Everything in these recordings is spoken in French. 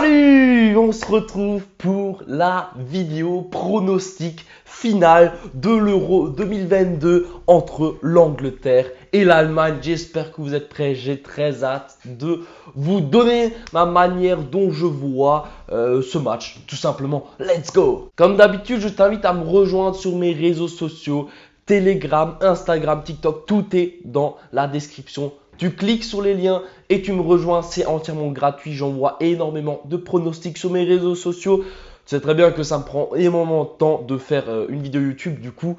Salut! On se retrouve pour la vidéo pronostic finale de l'Euro 2022 entre l'Angleterre et l'Allemagne. J'espère que vous êtes prêts. J'ai très hâte de vous donner ma manière dont je vois ce match. Tout simplement, let's go! Comme d'habitude, je t'invite à me rejoindre sur mes réseaux sociaux. Telegram, Instagram, TikTok, tout est dans la description. Tu cliques sur les liens et tu me rejoins, c'est entièrement gratuit. J'envoie énormément de pronostics sur mes réseaux sociaux. Tu sais très bien que ça me prend énormément de temps de faire une vidéo YouTube. Du coup,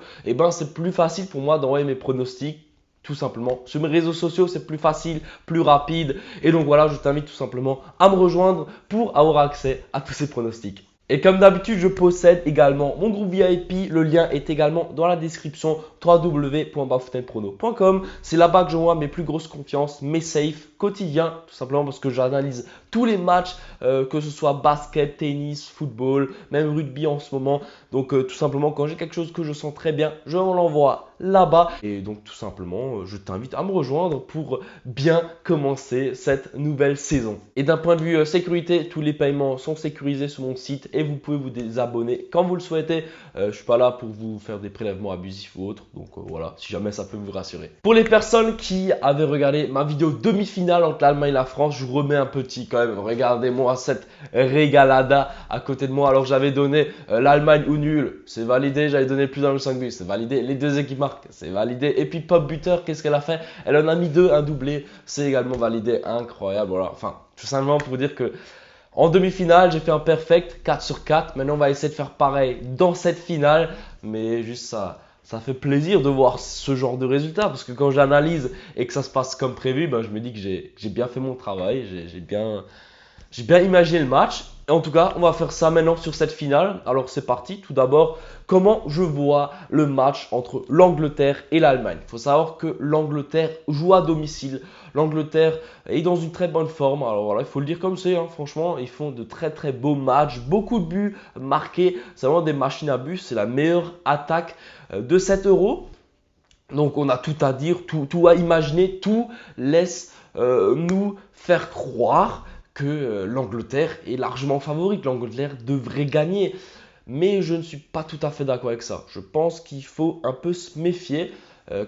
c'est plus facile pour moi d'envoyer mes pronostics tout simplement sur mes réseaux sociaux. C'est plus facile, plus rapide. Et donc voilà, je t'invite tout simplement à me rejoindre pour avoir accès à tous ces pronostics. Et comme d'habitude, je possède également mon groupe VIP. Le lien est également dans la description, www.bafootballprono.com. C'est là-bas que je vois mes plus grosses confiances, mes saves quotidiens, tout simplement parce que j'analyse tous les matchs, que ce soit basket, tennis, football, même rugby en ce moment. Donc tout simplement, quand j'ai quelque chose que je sens très bien, je l'envoie là-bas. Et donc tout simplement, je t'invite à me rejoindre pour bien commencer cette nouvelle saison. Et d'un point de vue sécurité, tous les paiements sont sécurisés sur mon site et vous pouvez vous désabonner quand vous le souhaitez. Je suis pas là pour vous faire des prélèvements abusifs ou autres. Donc voilà, si jamais ça peut vous rassurer. Pour les personnes qui avaient regardé ma vidéo demi-finale entre l'Allemagne et la France, je vous remets un petit quand même. Regardez-moi cette régalada à côté de moi. Alors j'avais donné l'Allemagne ou nul, c'est validé. J'avais donné plus d'1,5 buts, c'est validé. Les deux équipes marquent, c'est validé. Et puis pop buteur, qu'est-ce qu'elle a fait? Elle en a mis deux, un doublé, c'est également validé. Incroyable, voilà. Enfin, tout simplement pour dire que en demi-finale, j'ai fait un perfect 4 sur 4. Maintenant, on va essayer de faire pareil dans cette finale. Mais juste ça fait plaisir de voir ce genre de résultat. Parce que quand j'analyse et que ça se passe comme prévu, je me dis que j'ai bien fait mon travail. J'ai bien imaginé le match. Et en tout cas, on va faire ça maintenant sur cette finale. Alors c'est parti. Tout d'abord, comment je vois le match entre l'Angleterre et l'Allemagne. Il faut savoir que l'Angleterre joue à domicile. L'Angleterre est dans une très bonne forme. Alors voilà, il faut le dire comme c'est. Franchement, ils font de très très beaux matchs. Beaucoup de buts marqués. C'est vraiment des machines à buts. C'est la meilleure attaque de cet Euro. Donc on a tout à dire, tout à imaginer. Tout laisse nous faire croire que l'Angleterre est largement favorite, que l'Angleterre devrait gagner. Mais je ne suis pas tout à fait d'accord avec ça. Je pense qu'il faut un peu se méfier.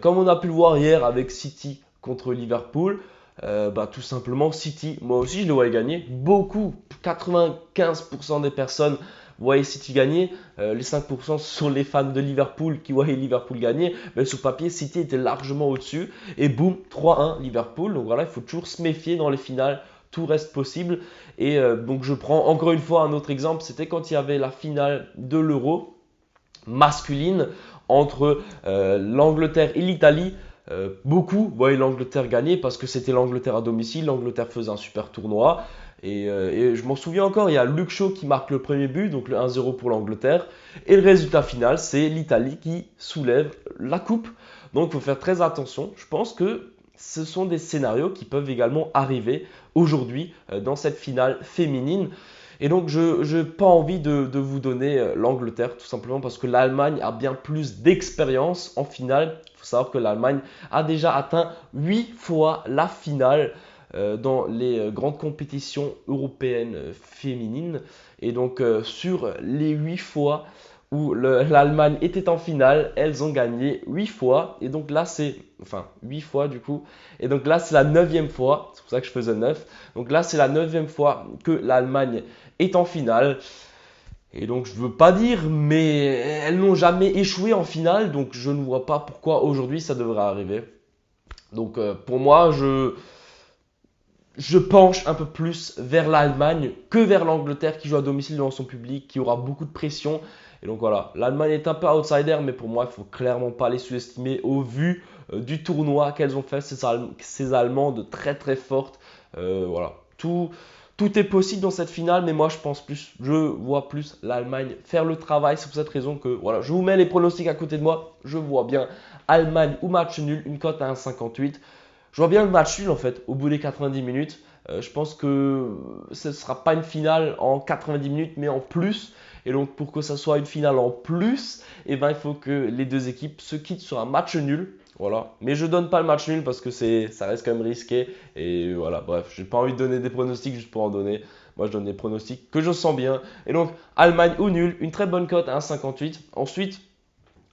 Comme on a pu le voir hier avec City contre Liverpool, tout simplement City, moi aussi je le voyais gagner. Beaucoup, 95% des personnes voyaient City gagner. Les 5% sont les fans de Liverpool qui voyaient Liverpool gagner. Mais sur papier, City était largement au-dessus. Et boum, 3-1 Liverpool. Donc voilà, il faut toujours se méfier dans les finales. Tout reste possible. Et donc je prends encore une fois un autre exemple. C'était quand il y avait la finale de l'Euro masculine entre l'Angleterre et l'Italie. Beaucoup voyaient l'Angleterre gagner parce que c'était l'Angleterre à domicile. L'Angleterre faisait un super tournoi. Et je m'en souviens encore, il y a Luke Shaw qui marque le premier but, donc le 1-0 pour l'Angleterre. Et le résultat final, c'est l'Italie qui soulève la coupe. Donc il faut faire très attention. Je pense que ce sont des scénarios qui peuvent également arriver aujourd'hui dans cette finale féminine. Et donc, je n'ai pas envie de vous donner l'Angleterre, tout simplement parce que l'Allemagne a bien plus d'expérience en finale. Il faut savoir que l'Allemagne a déjà atteint 8 fois la finale dans les grandes compétitions européennes féminines. Et donc, sur les 8 fois où l'Allemagne était en finale, elles ont gagné 8 fois. Et donc là, 8 fois du coup. Et donc là, c'est la 9e fois. C'est pour ça que je faisais 9. Donc là, c'est la 9e fois que l'Allemagne est en finale. Et donc, je ne veux pas dire, mais elles n'ont jamais échoué en finale. Donc, je ne vois pas pourquoi aujourd'hui ça devrait arriver. Donc, pour moi, je penche un peu plus vers l'Allemagne que vers l'Angleterre qui joue à domicile devant son public, qui aura beaucoup de pression. Et donc voilà, l'Allemagne est un peu outsider, mais pour moi, il ne faut clairement pas les sous-estimer au vu du tournoi qu'elles ont fait, ces Allemandes très très fortes. Voilà, tout est possible dans cette finale, mais moi je vois plus l'Allemagne faire le travail. C'est pour cette raison que voilà, je vous mets les pronostics à côté de moi. Je vois bien Allemagne ou match nul, une cote à 1,58. Je vois bien le match nul en fait au bout des 90 minutes. Je pense que ce ne sera pas une finale en 90 minutes mais en plus. Et donc pour que ça soit une finale en plus, il faut que les deux équipes se quittent sur un match nul. Voilà. Mais je donne pas le match nul parce que ça reste quand même risqué. Et voilà, bref, j'ai pas envie de donner des pronostics juste pour en donner. Moi, je donne des pronostics que je sens bien. Et donc, Allemagne ou nul, une très bonne cote à 1,58. Ensuite,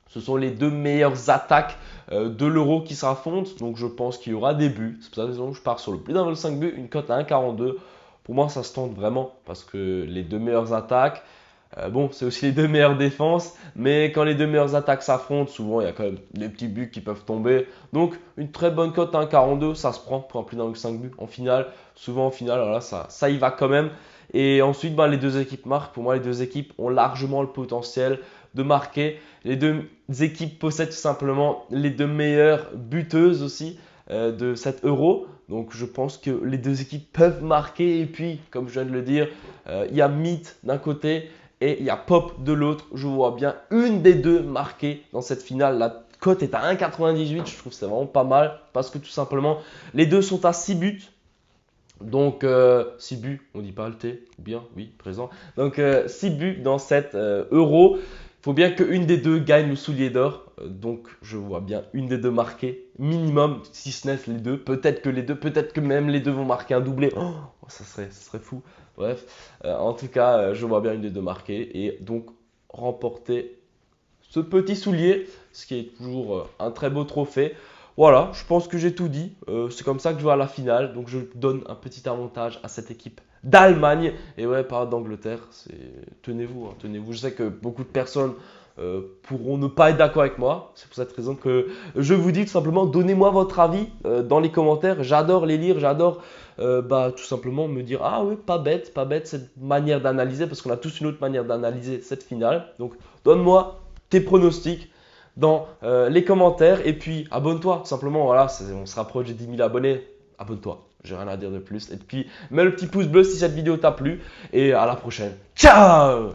ce sont les deux meilleures attaques de l'Euro qui s'affrontent. Donc, je pense qu'il y aura des buts. C'est pour ça que je pars sur le plus d'1,5 buts, une cote à 1,42. Pour moi, ça se tente vraiment parce que les deux meilleures attaques, bon, c'est aussi les deux meilleures défenses, mais quand les deux meilleures attaques s'affrontent, souvent il y a quand même des petits buts qui peuvent tomber. Donc une très bonne cote à 1,42, ça se prend pour un plus d'1,5 buts en finale. Souvent en finale, voilà, ça y va quand même. Et ensuite, les deux équipes marquent. Pour moi, les deux équipes ont largement le potentiel de marquer. Les deux équipes possèdent tout simplement les deux meilleures buteuses aussi de cet Euro. Donc je pense que les deux équipes peuvent marquer. Et puis, comme je viens de le dire, il y a Mythe d'un côté et il y a Pop de l'autre. Je vois bien une des deux marquer dans cette finale. La cote est à 1,98. Je trouve que c'est vraiment pas mal parce que tout simplement, les deux sont à 6 buts. Donc 6 buts, on dit pas le T, bien, oui, présent. Donc 6 buts dans cet Euro. Il faut bien qu'une des deux gagne le soulier d'or. Donc je vois bien une des deux marquer minimum, si ce n'est les deux. Peut-être que les deux, peut-être que même les deux vont marquer un doublé. Oh, ça serait fou. Bref, en tout cas, je vois bien une des deux marquer et donc remporter ce petit soulier, ce qui est toujours un très beau trophée. Voilà, je pense que j'ai tout dit. C'est comme ça que je vais à la finale. Donc je donne un petit avantage à cette équipe d'Allemagne. Et ouais, pas d'Angleterre. Tenez-vous, hein, tenez-vous. Je sais que beaucoup de personnes pourront ne pas être d'accord avec moi. C'est pour cette raison que je vous dis tout simplement, donnez-moi votre avis dans les commentaires. J'adore les lire, j'adore tout simplement me dire, ah oui, pas bête cette manière d'analyser. Parce qu'on a tous une autre manière d'analyser cette finale. Donc donne-moi tes pronostics dans les commentaires et puis abonne-toi tout simplement. Voilà, on se rapproche des 10 000 abonnés. Abonne-toi, j'ai rien à dire de plus. Et puis mets le petit pouce bleu si cette vidéo t'a plu et à la prochaine. Ciao!